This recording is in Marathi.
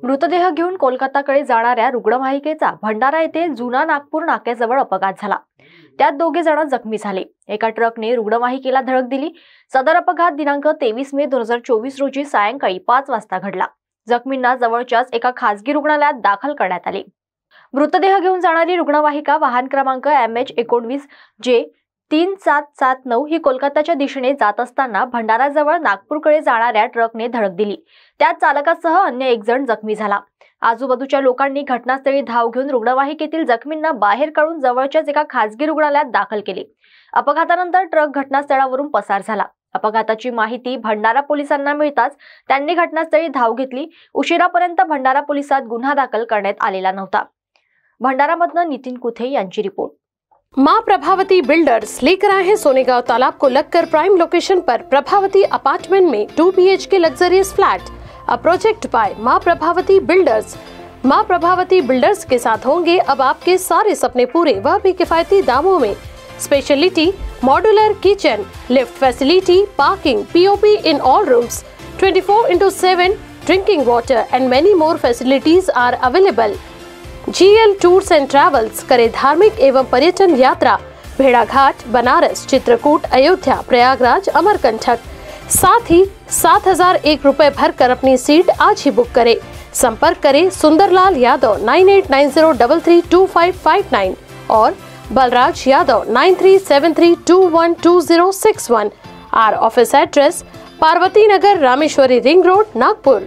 मृतदेह घेऊन कोलकाताकडे जाणाऱ्या रुग्णवाहिकेचा भंडारा येथे जुना नागपूर नाक्याजवळ अपघात झाला। त्यात दोघे जण जखमी झाले। एका ट्रकने रुग्णवाहिकेला धडक दिली। सदर अपघात दिनांक 23 मे 2024 रोजी सायंकाळी 5 वाजता घडला। जखमींना जवळच्याच एका खासगी रुग्णालयात दाखल करण्यात आले। मृतदेह घेऊन जाणारी रुग्णवाहिका वाहन क्रमांक MH19J3779 ही कोलकाताच्या दिशेने जात असताना भंडाराजवळ नागपूरकडे जाणाऱ्या ट्रकने धडक दिली। त्यात चालकासह अन्य एक जण जखमी झाला। आजूबाजूच्या लोकांनी घटनास्थळी धाव घेऊन रुग्णवाहिकेतील जखमींना बाहेर काढून जवळच्याच एका खासगी रुग्णालयात दाखल केले। अपघातानंतर ट्रक घटनास्थळावरून पसार झाला। अपघाताची माहिती भंडारा पोलिसांना मिळताच त्यांनी घटनास्थळी धाव घेतली। उशिरापर्यंत भंडारा पोलिसात गुन्हा दाखल करण्यात आलेला नव्हता। भंडारामधनं नितिन कुथे यांची रिपोर्ट। मां प्रभावती बिल्डर्स लेकर आए हैं सोनेगांव तालाब को लगकर प्राइम लोकेशन पर प्रभावती अपार्टमेंट में 2 BHK luxurious flat. A project by मां प्रभावती बिल्डर्स। मां प्रभावती बिल्डर्स के साथ होंगे अब आपके सारे सपने पूरे, वह भी किफायती दामों में। Speciality modular kitchen, lift facility, parking, POP in all rooms, 24/7 drinking water and many more facilities are available। GL tours end travels करे धार्मिक एवं पर्यटन यात्रा भेड़ाघाट, बनारस, चित्रकूट, अयोध्या, प्रयागराज, अमरकंटक। साथ ही 7,001 रुपए भरकर अपनी सीट आज ही बुक करें। संपर्क करें सुंदरलाल यादव 9890332559 और बलराज यादव 9373212061। आवर office address Parvati Nagar, Rameshwari ring road, Nagpur.